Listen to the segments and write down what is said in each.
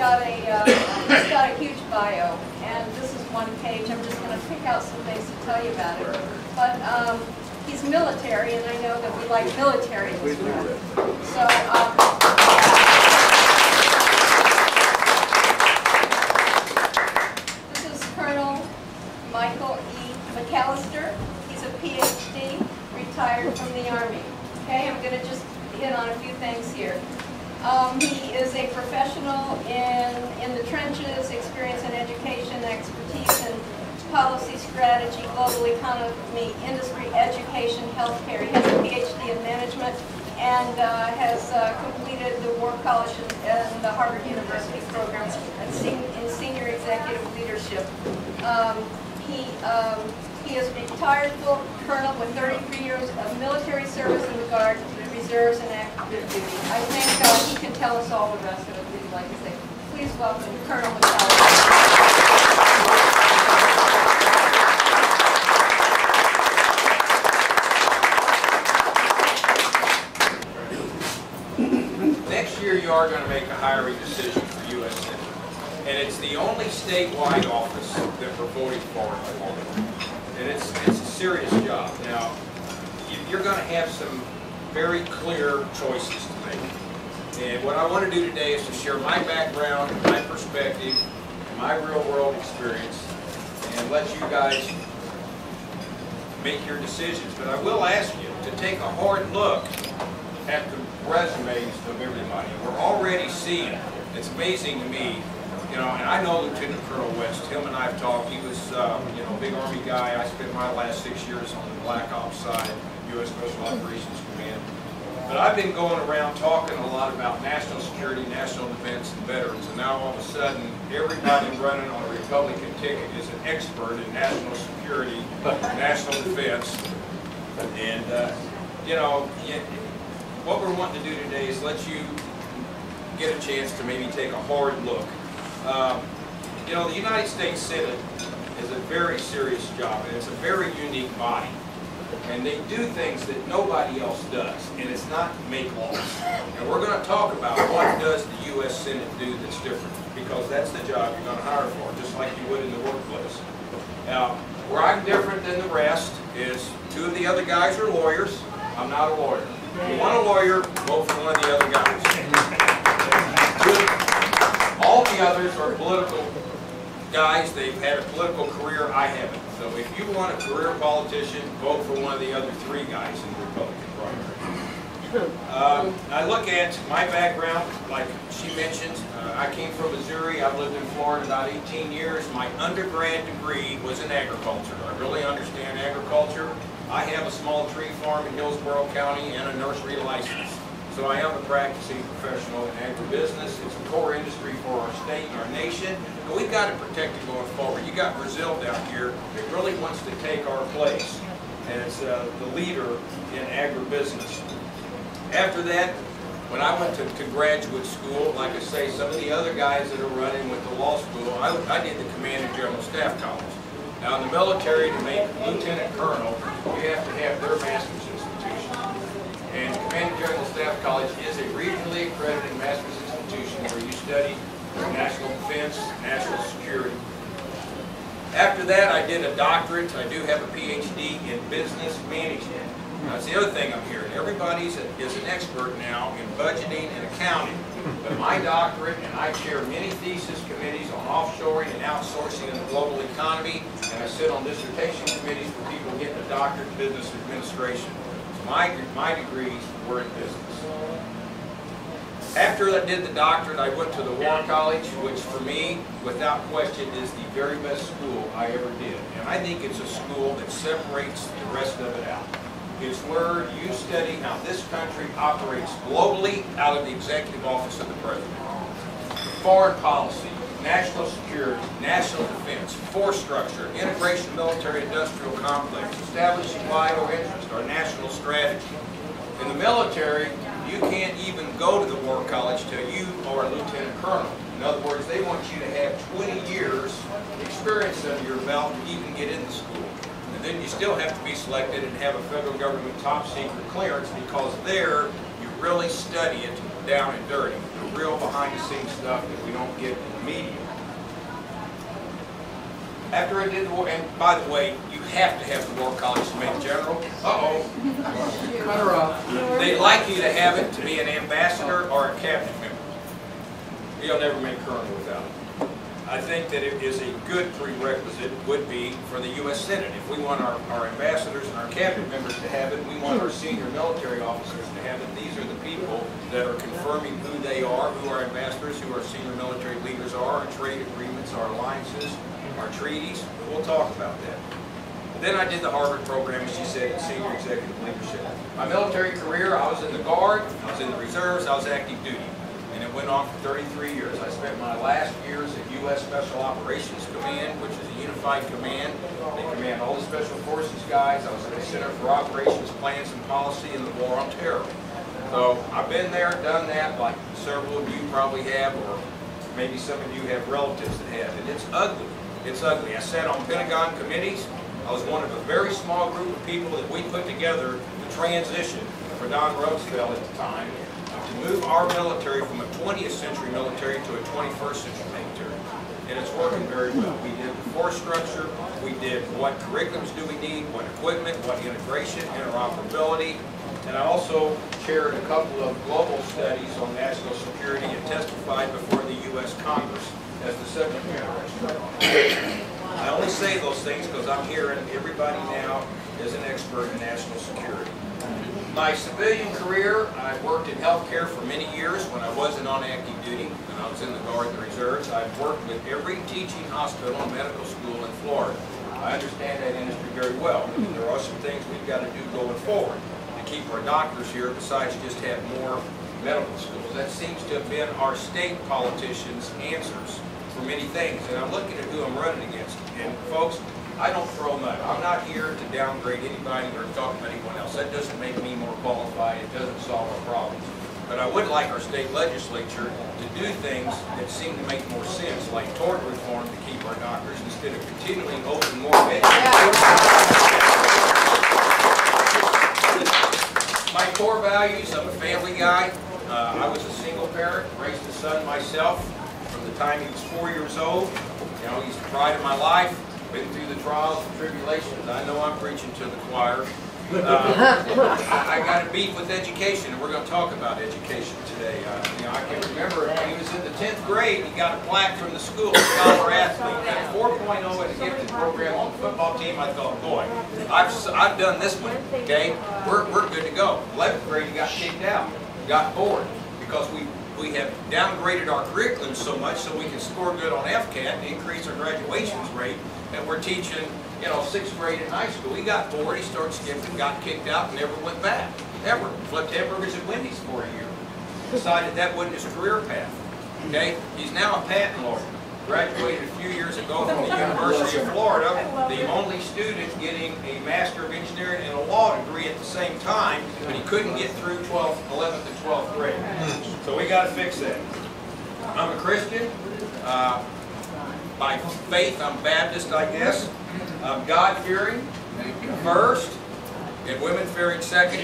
he's got a huge bio, and this is one page. I'm just going to pick out some things to tell you about it. But he's military, and I know that we like military in this room. So this is Colonel Michael E. McCalister. He's a PhD, retired from the Army. Okay, I'm going to just hit on a few things here. He is a professional in the trenches, experience in education, expertise in policy, strategy, global economy, industry, education, healthcare. He has a PhD in management and has completed the War College and the Harvard University programs in senior executive leadership. He is a retired full colonel with 33 years of military service in the Guard, Reserves, and active duty. I think he can tell us all the rest of it, we'd like to say. Please welcome Colonel McCalister. Next year you are going to make a hiring decision for U.S. Senate. And it's the only statewide office that we're voting for in Florida. And it's a serious job. Now, you're going to have some very clear choices to make. And what I want to do today is to share my background, my perspective, my real-world experience, and let you guys make your decisions. But I will ask you to take a hard look at the resumes of everybody. We're already seeing, it's amazing to me, you know, and I know Lieutenant Colonel West. Him and I have talked. He was, you know, a big Army guy. I spent my last 6 years on the Black Ops side, U.S. Special Operations Command. But I've been going around talking a lot about national security, national defense, and veterans. And now all of a sudden, everybody running on a Republican ticket is an expert in national security, national defense. And, you know, what we're wanting to do today is let you get a chance to maybe take a hard look. You know, the United States Senate is a very serious job, and it's a very unique body. And they do things that nobody else does, and it's not make laws. And we're going to talk about what does the U.S. Senate do that's different, because that's the job you're going to hire for, just like you would in the workplace. Now, where I'm different than the rest is two of the other guys are lawyers. I'm not a lawyer. If you want a lawyer, vote for one of the other guys. All the others are political guys. They've had a political career. I haven't. So if you want a career politician, vote for one of the other three guys in the Republican primary. I look at my background, like she mentioned. I came from Missouri. I've lived in Florida about 18 years. My undergrad degree was in agriculture. I really understand agriculture. I have a small tree farm in Hillsborough County and a nursery license. So I am a practicing professional in agribusiness. It's a core industry for our state and our nation. But we've got to protect it going forward. You got Brazil down here that really wants to take our place as the leader in agribusiness. After that, when I went to graduate school, like I say, some of the other guys that are running with the law school, I did the Command and General Staff College. Now in the military, to make lieutenant colonel, you have to have their master's institution. And Command and General Staff College is a regionally accredited master's institution where you study national defense, national security. After that, I did a doctorate. I do have a PhD in business management. That's the other thing I'm hearing. Everybody is an expert now in budgeting and accounting. But my doctorate, and I chair many thesis committees on offshoring and outsourcing in the global economy, and I sit on dissertation committees for people getting a doctorate in business administration. So my degrees were in business. After I did the doctorate, I went to the War College, which for me, without question, is the very best school I ever did. And I think it's a school that separates the rest of it out. It's where you study how this country operates globally out of the executive office of the president. Foreign policy, national security, national defense, force structure, integration of military-industrial complex, establishing vital interest, our national strategy. In the military, you can't even go to the War College till you are a lieutenant colonel. In other words, they want you to have 20 years experience under your belt to even get into school. And then you still have to be selected and have a federal government top secret clearance, because there you really study it down and dirty, the real behind-the-scenes stuff that we don't get in the media. After I did the war, and by the way, you have to have the War College to make general. They'd like you to have it to be an ambassador or a cabinet member. You'll never make colonel without it. I think that it is a good prerequisite, would be, for the U.S. Senate. If we want our ambassadors and our cabinet members to have it, we want our senior military officers to have it. These are the people that are confirming who they are, who our ambassadors, who our senior military leaders are, our trade agreements, our alliances, our treaties. We'll talk about that. Then I did the Harvard program, as she said, in senior executive leadership. My military career, I was in the Guard, I was in the Reserves, I was active duty. And it went on for 33 years. I spent my last years at U.S. Special Operations Command, which is a unified command. They command all the Special Forces guys. I was at the Center for Operations, Plans, and Policy in the War on Terror. So I've been there, done that, like several of you probably have, or maybe some of you have relatives that have. And it's ugly. It's ugly. I sat on Pentagon committees. I was one of a very small group of people that we put together the transition for Don Rumsfeld at the time, to move our military from a 20th century military to a 21st century military. And it's working very well. We did the force structure, we did what curriculums do we need, what equipment, what integration, interoperability, and I also chaired a couple of global studies on national security and testified before the U.S. Congress as the subject matter. I only say those things because I'm hearing everybody now is an expert in national security. My civilian career, I worked in healthcare for many years when I wasn't on active duty, when I was in the Guard and the Reserves. I've worked with every teaching hospital and medical school in Florida. I understand that industry very well. There are some things we've got to do going forward to keep our doctors here besides just have more medical schools. That seems to have been our state politicians' answers for many things. And I'm looking at who I'm running against. And folks, I don't throw mud. I'm not here to downgrade anybody or talk about anyone else. That doesn't make me more qualified. It doesn't solve our problems. But I would like our state legislature to do things that seem to make more sense, like tort reform to keep our doctors instead of continually open more beds. My core values, I'm a family guy. I was a single parent, raised a son myself from the time he was 4 years old. You know, he's the pride of my life. Been through the trials and tribulations. I know I'm preaching to the choir. I got a beef with education, and we're going to talk about education today. You know, I can remember when he was in the 10th grade, he got a plaque from the school, a scholar athlete, got a 4.0 in the gifted program on the football team. I thought, boy, I've done this one. Okay, we're good to go. 11th grade, he got kicked out, got bored because we have downgraded our curriculum so much so we can score good on FCAT and increase our graduations rate. And we're teaching, you know, 6th grade in high school. He got bored, he started skipping, got kicked out, and never went back. Never. Flipped hamburgers at Wendy's for a year. Decided that wasn't his career path. Okay? He's now a patent lawyer. Graduated a few years ago from the University of Florida, the only student getting a Master of Engineering and a law degree at the same time, but he couldn't get through 11th and 12th grade. So we got to fix that. I'm a Christian. By faith, I'm Baptist, I guess. I'm God-fearing first, and women-fearing second.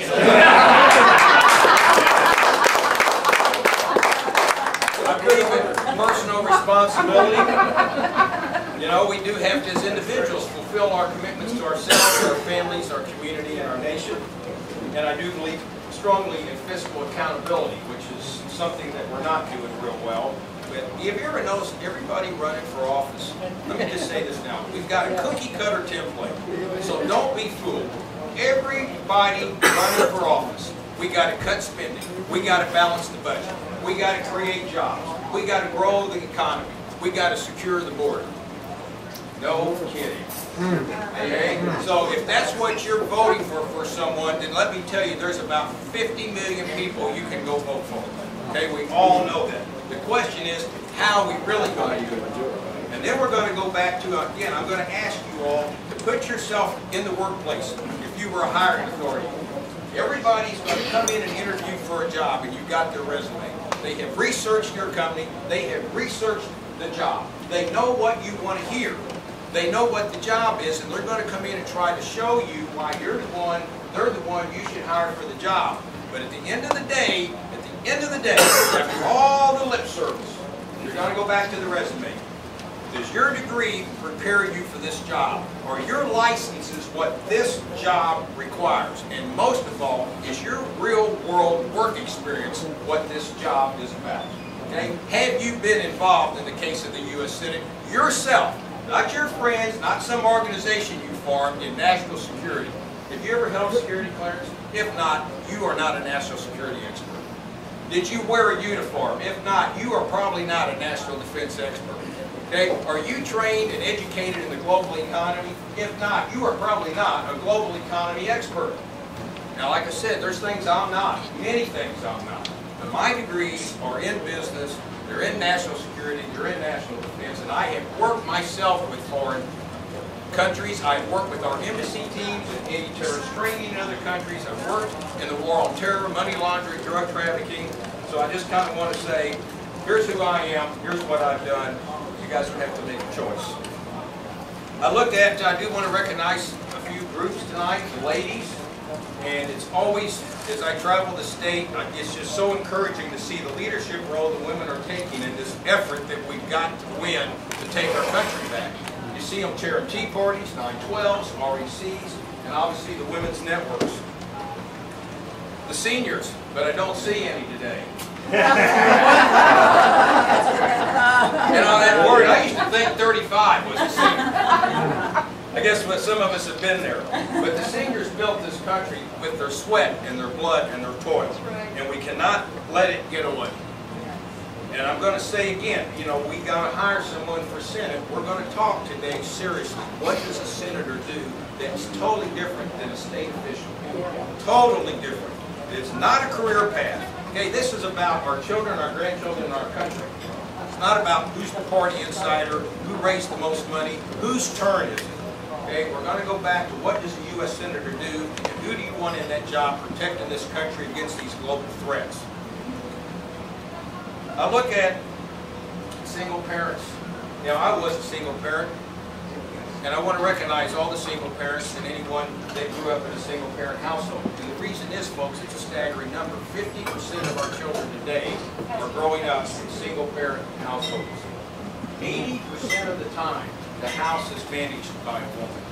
I believe in personal responsibility. You know, we do have to, as individuals, fulfill our commitments to ourselves, our families, our community, and our nation. And I do believe strongly in fiscal accountability, which is something that we're not doing real well. But have you ever noticed everybody running for office? Let me just say this now. We've got a cookie-cutter template, so don't be fooled. Everybody running for office, we got to cut spending. We got to balance the budget. We got to create jobs. We got to grow the economy. We got to secure the border. No kidding. Okay? So if that's what you're voting for someone, then let me tell you, there's about 50 million people you can go vote for. Okay, we all know that. The question is, how are we really going to do it? And then we're going to go back to, again, I'm going to ask you all to put yourself in the workplace if you were a hiring authority. Everybody's going to come in and interview for a job, and you've got their resume. They have researched your company. They have researched the job. They know what you want to hear. They know what the job is, and they're going to come in and try to show you why you're the one, they're the one you should hire for the job. But at the end of the day, at the end of the day, after all the lip service, you're going to go back to the resume. Does your degree prepare you for this job? Or your license is what this job requires? And most of all, is your real world work experience what this job is about? Okay? Have you been involved in the case of the U.S. Senate yourself? Not your friends, not some organization you formed in national security. Have you ever held security clearance? If not, you are not a national security expert. Did you wear a uniform? If not, you are probably not a national defense expert. Okay? Are you trained and educated in the global economy? If not, you are probably not a global economy expert. Now, like I said, there's things I'm not, many things I'm not. But my degrees are in business, they're in national security, they're in national defense, and I have worked myself with foreign countries. I've worked with our embassy teams in anti-terrorist training in other countries. I've worked in the war on terror, money laundering, drug trafficking. So I just kind of want to say, here's who I am, here's what I've done. You guys would have to make a choice. I do want to recognize a few groups tonight, the ladies, and it's always, as I travel the state, it's just so encouraging to see the leadership role the women are taking in this effort that we've got to win to take our country back. You see them chairing Tea Parties, 912s, RECs, and obviously the women's networks. The seniors, but I don't see any today. You know that word, I used to think 35 was a senior. I guess some of us have been there. But the seniors built this country with their sweat and their blood and their toil. And we cannot let it get away. And I'm going to say again, you know, we got to hire someone for Senate. We're going to talk today seriously. What does a senator do that's totally different than a state official? Totally different. It's not a career path. Okay, this is about our children, our grandchildren, and our country. It's not about who's the party insider, who raised the most money, whose turn is it. Okay, we're going to go back to what does a U.S. Senator do, and who do you want in that job protecting this country against these global threats? I look at single parents. You know, I was a single parent, and I want to recognize all the single parents and anyone that grew up in a single parent household. And the reason is, folks, it's a staggering number. 50% of our children today are growing up in single parent households. 80% of the time, the house is managed by a woman.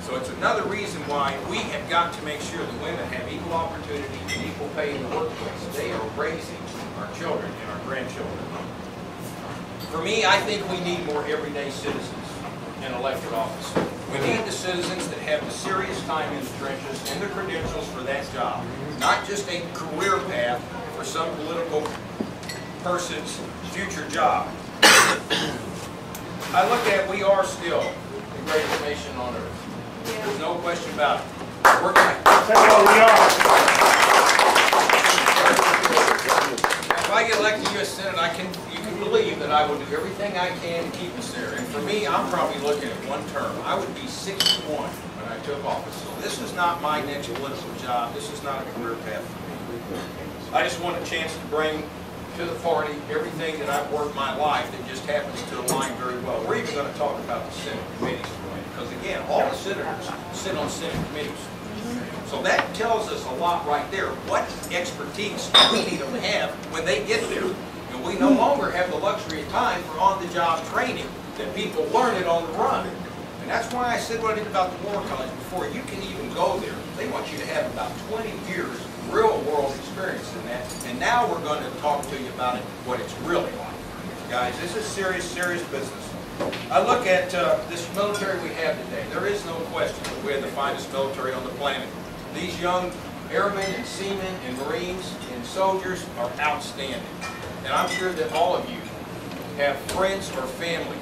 So it's another reason why we have got to make sure that women have equal opportunity and equal pay in the workplace. They are raising our children and our grandchildren. For me, I think we need more everyday citizens in elected office. We need the citizens that have the serious time in the trenches and the credentials for that job, not just a career path for some political person's future job. I look at, we are still the greatest nation on earth. There's no question about it. We're going to. That's what we are. If I get elected to U.S. Senate, you can believe that I will do everything I can to keep us there. And for me, I'm probably looking at one term. I would be 61 when I took office. So this is not my next political job. This is not a career path for me. I just want a chance to bring to the party everything that I've worked my life that just happens to align very well. We're even going to talk about the Senate committees tonight, because again, all the senators sit on Senate committees. So that tells us a lot right there. What expertise we need them to have when they get there. And we no longer have the luxury of time for on-the-job training that people learn it on the run. And that's why I said what I did about the War College before. You can even go there. They want you to have about 20 years real-world experience in that. And now we're going to talk to you about it, what it's really like. Guys, this is serious, serious business. I look at this military we have today. There is no question that we have the finest military on the planet. These young airmen and seamen and Marines and soldiers are outstanding. And I'm sure that all of you have friends or family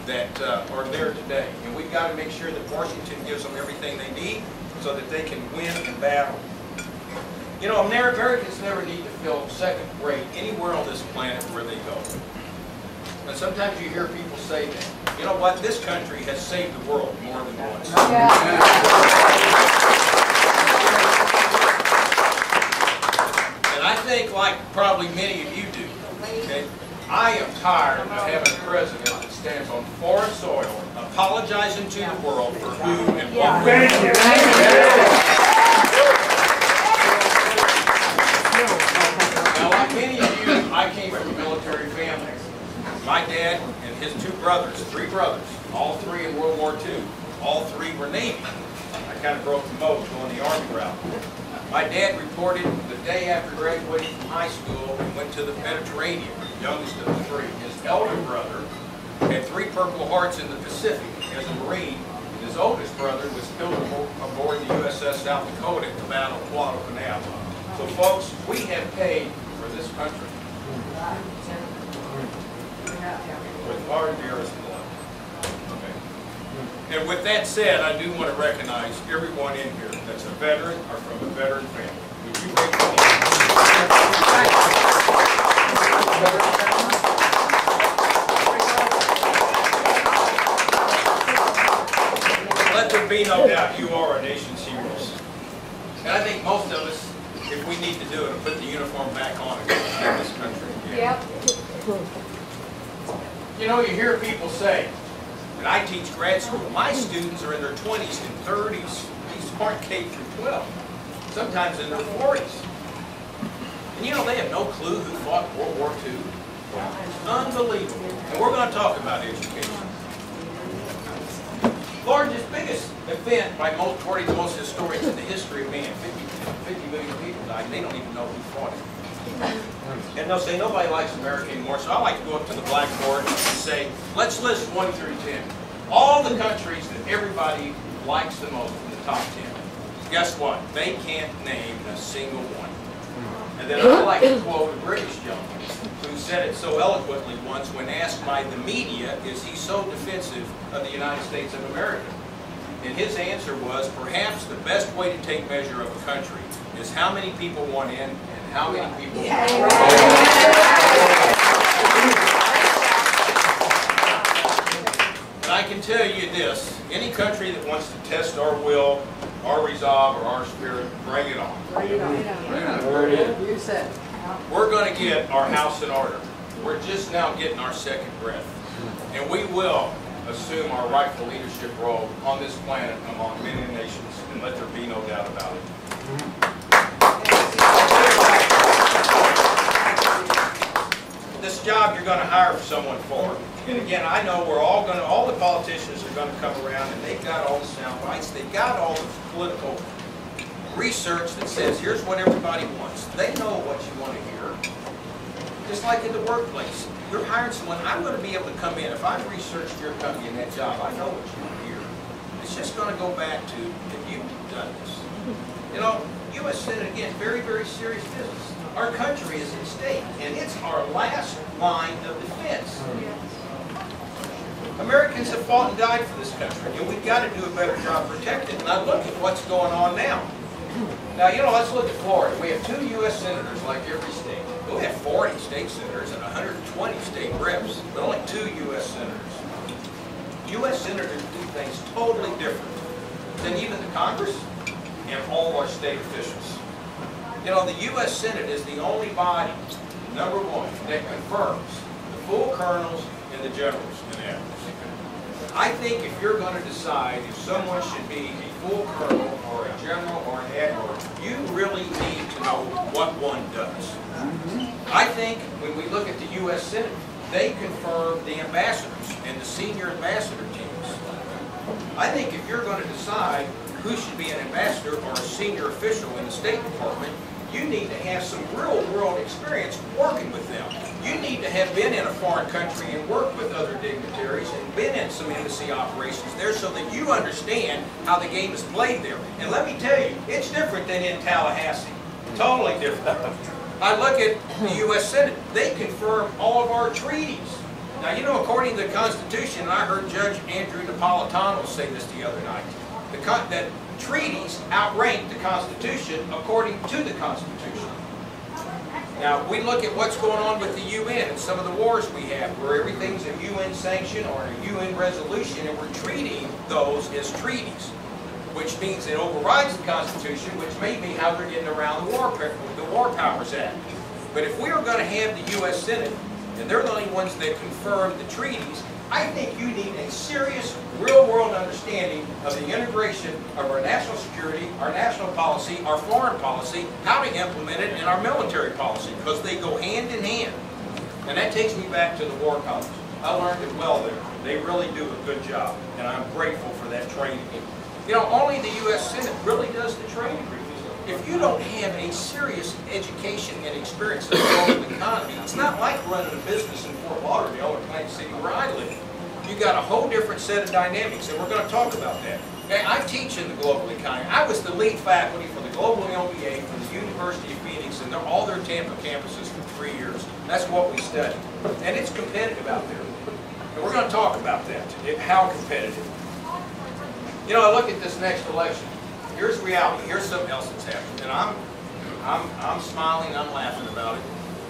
that are there today. And we've got to make sure that Washington gives them everything they need so that they can win in battle. You know, Americans never need to feel second rate anywhere on this planet where they go. And sometimes you hear people say that. You know what? This country has saved the world more than once. Yeah. And I think, like probably many of you do, okay, I am tired of having a president that stands on foreign soil apologizing to the world for who and what. Thank you. Now, My dad and his two brothers, three brothers, all three in World War II, all three were Navy. I kind of broke the mold going the Army route. My dad reported the day after graduating from high school and went to the Mediterranean, youngest of the three. His elder brother had 3 Purple Hearts in the Pacific as a Marine. His oldest brother was killed aboard the USS South Dakota at the Battle of Guadalcanal. So folks, we have paid for this country with our dearest blood. Okay. And with that said, I do want to recognize everyone in here that's a veteran or from a veteran family. Would you raise your hand? Let there be no doubt you are our nation's heroes. And I think most of us, if we need to do it, will put the uniform back on and defend this country again. Yep. You know, you hear people say, and I teach grad school, my students are in their 20s and 30s. These aren't K through 12. Sometimes in their 40s. And you know, they have no clue who fought World War II. It's unbelievable. And we're going to talk about education. Largest, biggest event by most, according to most historians in the history of man. 50 million people died, and they don't even know who fought it. And they'll say, nobody likes America anymore, so I like to go up to the blackboard and say, let's list 1 through 10. All the countries that everybody likes the most in the top 10. Guess what? They can't name a single one. And then I like to quote a British gentleman who said it so eloquently once when asked by the media, is he so defensive of the United States of America? And his answer was, perhaps the best way to take measure of a country is how many people want in and how many people want out. And I can tell you this, any country that wants to test our will, our resolve, or our spirit, bring it on. Bring it on. You said. We're going to get our house in order. We're just now getting our second breath. And we will assume our rightful leadership role on this planet among many nations, and let there be no doubt about it. This job you're going to hire someone for. And again, I know we're all going to, all the politicians are going to come around and they've got all the sound bites, they've got all the political research that says, here's what everybody wants. They know what you want to hear. Just like in the workplace. You're hiring someone, I'm going to be able to come in. If I've researched your company and that job, I know what you want to hear. It's just going to go back to, have you done this? You know, U.S. Senate, again, very, very serious business. Our country is at stake, and it's our last line of defense. Americans have fought and died for this country, and we've got to do a better job protecting it. And I look at what's going on now. Now, you know, let's look at Florida. We have 2 U.S. senators like every state. We have 40 state senators and 120 state reps, but only 2 U.S. senators. U.S. senators do things totally different than even the Congress and all our state officials. You know, the U.S. Senate is the only body, number one, that confirms the full colonels and the generals and admirals. I think if you're going to decide if someone should be a full colonel or a general or an admiral, you really need to know what one does. I think when we look at the U.S. Senate, they confirm the ambassadors and the senior ambassador teams. I think if you're going to decide who should be an ambassador or a senior official in the State Department, you need to have some real-world experience working with them. You need to have been in a foreign country and worked with other dignitaries and been in some embassy operations there so that you understand how the game is played there. And let me tell you, it's different than in Tallahassee. Totally different. I look at the U.S. Senate, they confirm all of our treaties. Now, you know, according to the Constitution, and I heard Judge Andrew Napolitano say this the other night, that treaties outrank the Constitution according to the Constitution. Now, we look at what's going on with the UN and some of the wars we have where everything's a UN sanction or a UN resolution, and we're treating those as treaties, which means it overrides the Constitution, which may be how they're getting around the War Powers Act. But if we are going to have the U.S. Senate, and they're the only ones that confirm the treaties, I think you need a serious, real-world understanding of the integration of our national security, our national policy, our foreign policy, how to implement it, and our military policy, because they go hand in hand. And that takes me back to the War College. I learned it well there. They really do a good job, and I'm grateful for that training. You know, only the U.S. Senate really does the training reviews. If you don't have a serious education and experience in the global economy, it's not like running a business in Fort Lauderdale or Plant City where I live. You got a whole different set of dynamics, and we're going to talk about that. Okay, I teach in the global economy. I was the lead faculty for the Global MBA for the University of Phoenix and all their Tampa campuses for 3 years. That's what we study. And it's competitive out there. And we're going to talk about that, how competitive. You know, I look at this next election. Here's reality. Here's something else that's happened. And I'm smiling, I'm laughing about it.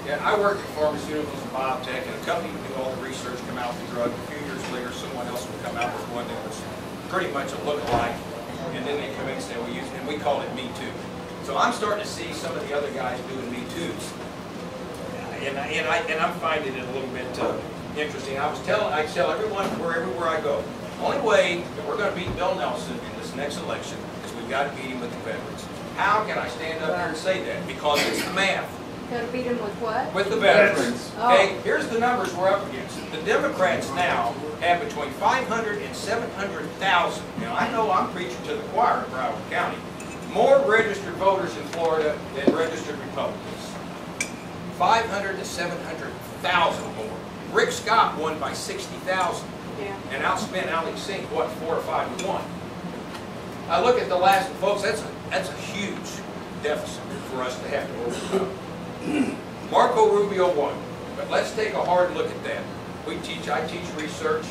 Yeah, I worked in pharmaceuticals and biotech, and a company would do all the research, come out with the drug. A few years later, someone else would come out with one that was pretty much a look-alike, and then they come in and say, well, use it, and we call it Me Too. So I'm starting to see some of the other guys doing Me Too's, and I'm finding it a little bit interesting. I tell everyone everywhere I go, the only way that we're going to beat Bill Nelson in this next election is we've got to beat him with the veterans. How can I stand up here and say that? Because it's the math. Got to beat him with what? With the veterans. Okay, here's the numbers we're up against. The Democrats now have between 500 and 700,000. Now, I know I'm preaching to the choir in Broward County. More registered voters in Florida than registered Republicans. 500 to 700,000 more. Rick Scott won by 60,000. Yeah. And outspent Alex Sink, what, 4 or 5 to 1. I look at the last, folks, that's a huge deficit for us to have to overcome. Marco Rubio won, but let's take a hard look at that. I teach research,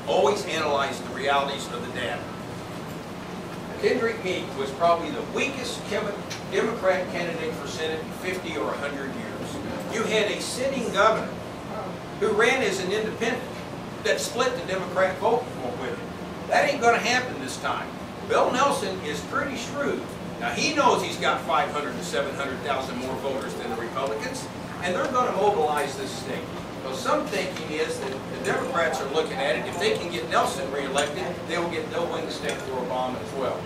always analyze the realities of the data. Kendrick Meek was probably the weakest Democrat candidate for Senate in 50 or 100 years. You had a sitting governor who ran as an independent that split the Democrat vote with him. That ain't going to happen this time. Bill Nelson is pretty shrewd. Now, he knows he's got 500 to 700,000 more voters than the Republicans, and they're going to mobilize this state. So some thinking is that the Democrats are looking at it. If they can get Nelson reelected, they'll win the state for Obama as well.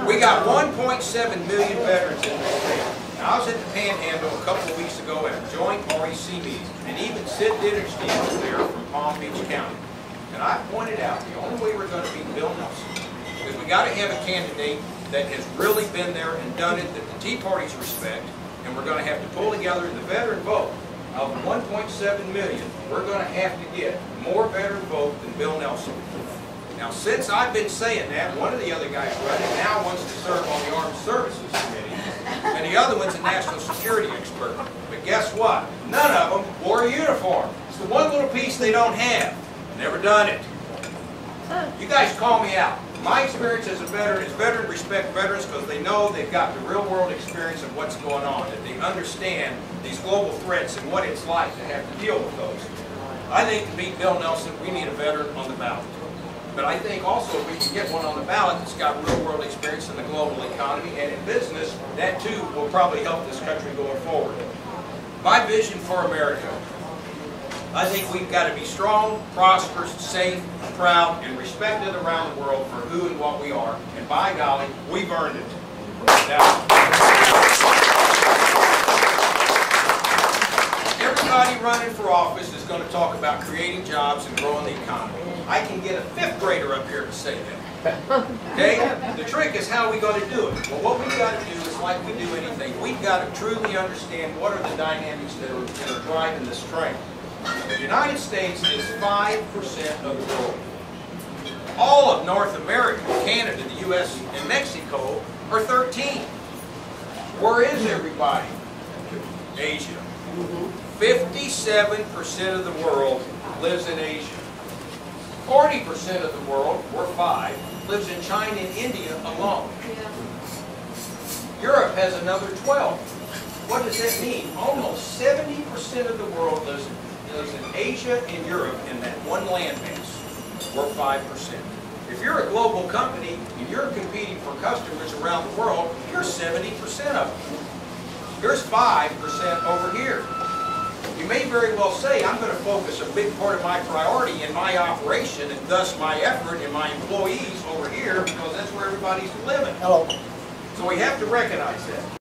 We got 1.7 million veterans in this state. Now, I was at the Panhandle a couple of weeks ago at a joint REC meeting, and even Sid Ditterstein was there from Palm Beach County. And I pointed out the only way we're going to beat Bill Nelson is we got to have a candidate that has really been there and done it, that the Tea Parties respect, and we're going to have to pull together the veteran vote of 1.7 million. We're going to have to get more veteran vote than Bill Nelson. Now, since I've been saying that, one of the other guys running now wants to serve on the Armed Services Committee, and the other one's a national security expert. But guess what? None of them wore a uniform. It's the one little piece they don't have. Never done it. You guys call me out. My experience as a veteran is veterans respect veterans because they know they've got the real world experience of what's going on, that they understand these global threats and what it's like to have to deal with those. I think to beat Bill Nelson, we need a veteran on the ballot. But I think also if we can get one on the ballot that's got real world experience in the global economy and in business, that too will probably help this country going forward. My vision for America. I think we've got to be strong, prosperous, safe, proud, and respected around the world for who and what we are. And by golly, we've earned it. Now, everybody running for office is going to talk about creating jobs and growing the economy. I can get a 5th grader up here to say that. Okay? The trick is how we going to do it. Well, what we've got to do is like we do anything. We've got to truly understand what are the dynamics that are driving this train. The United States is 5% of the world. All of North America, Canada, the U.S., and Mexico are 13. Where is everybody? Asia. 57% of the world lives in Asia. 40% of the world, we're 5, lives in China and India alone. Europe has another 12. What does that mean? Almost 70% of the world lives in Asia and Europe in that one landmass. We're 5%. If you're a global company and you're competing for customers around the world, you're 70% of them. There's 5% over here. You may very well say, I'm going to focus a big part of my priority in my operation and thus my effort and my employees over here because that's where everybody's living. Hello. So we have to recognize that.